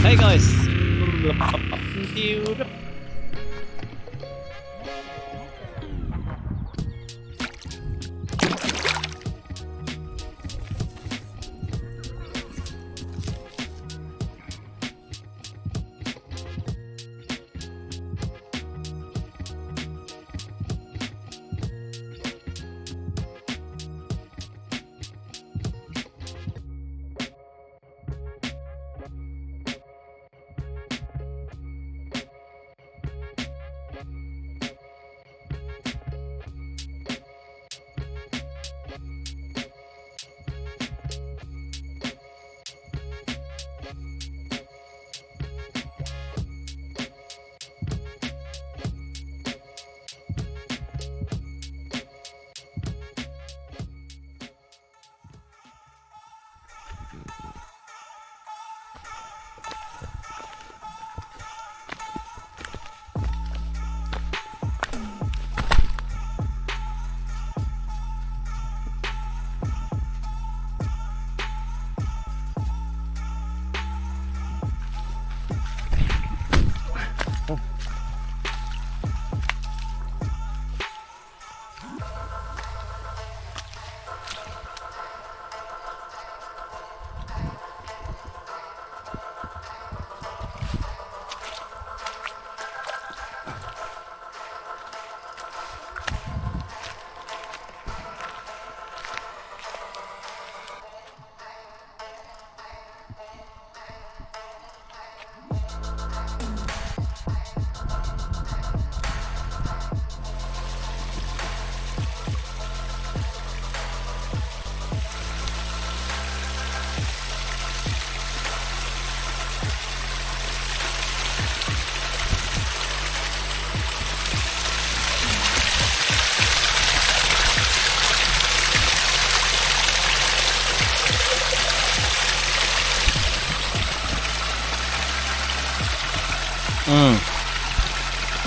Hey guys!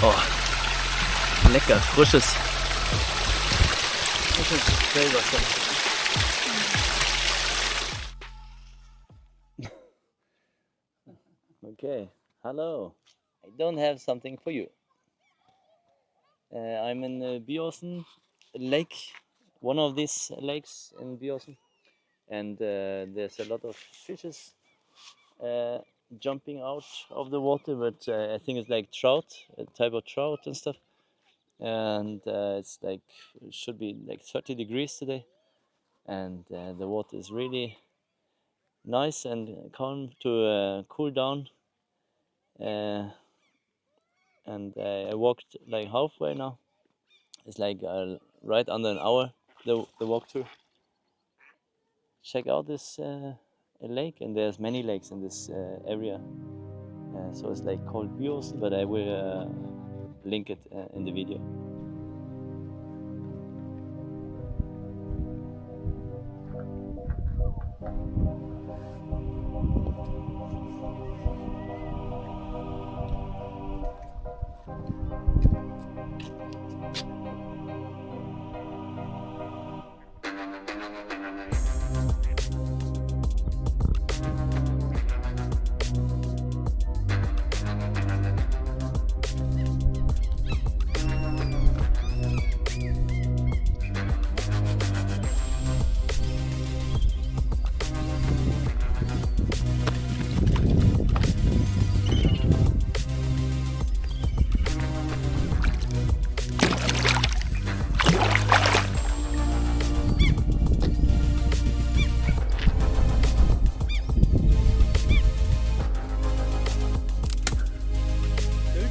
Oh, lecker, frisches Quellwasser. Okay, hello. I don't have something for you. I'm in Byåsen lake, one of these lakes in Byåsen, and there's a lot of fishes jumping out of the water, but I think it's like trout, a type of trout and stuff. And it's like, it should be like 30 degrees today, and the water is really nice and calm to cool down. And I walked like halfway now. It's like right under an hour the walk through. Check out this lake, and there's many lakes in this area. So it's like called Byåsen, but I will link it in the video.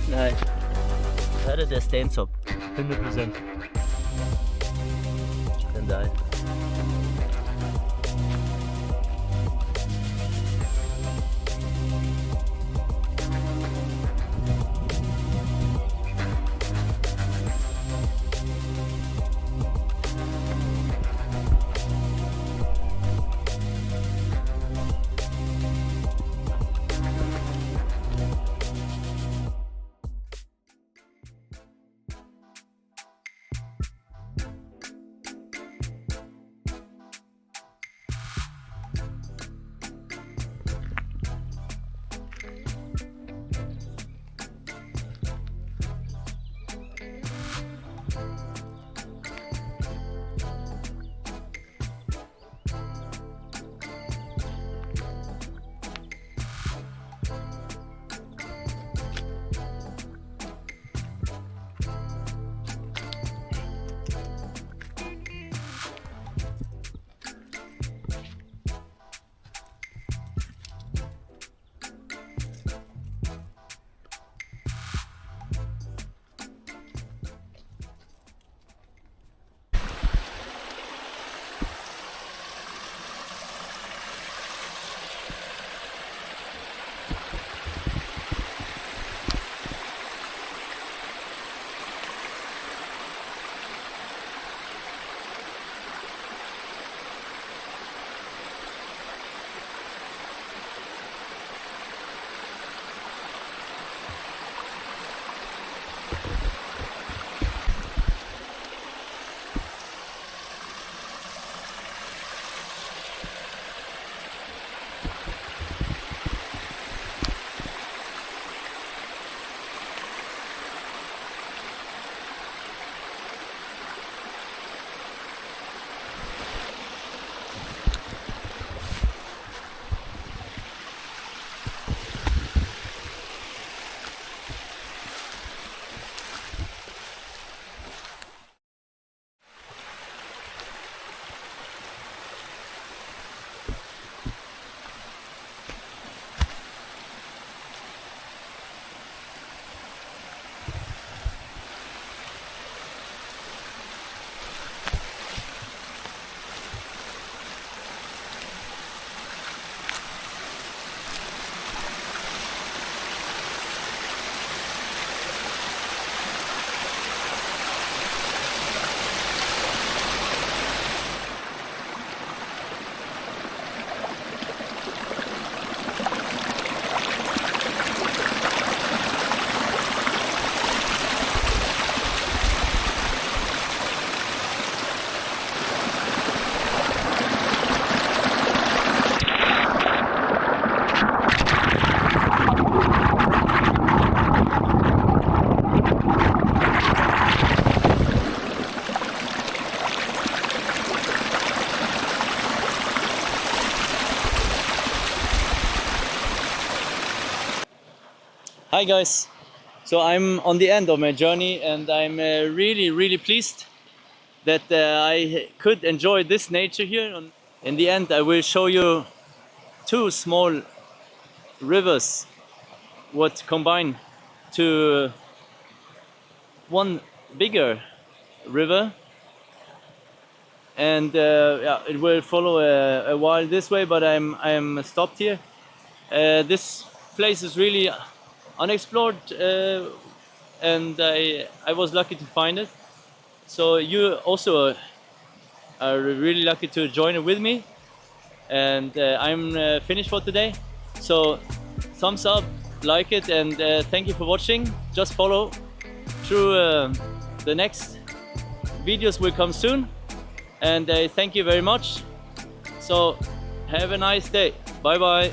Nej, her er det stensopp, 100%. Den der. Hi guys, so I'm on the end of my journey and I'm really pleased that I could enjoy this nature here. In the end I will show you two small rivers what combine to one bigger river, and yeah, it will follow a while this way, but I'm stopped here. This place is really unexplored, and I was lucky to find it. So you also are really lucky to join it with me, and I'm finished for today. So thumbs up, like it, and thank you for watching. Just follow through. The next videos will come soon, and thank you very much. So have a nice day. Bye bye.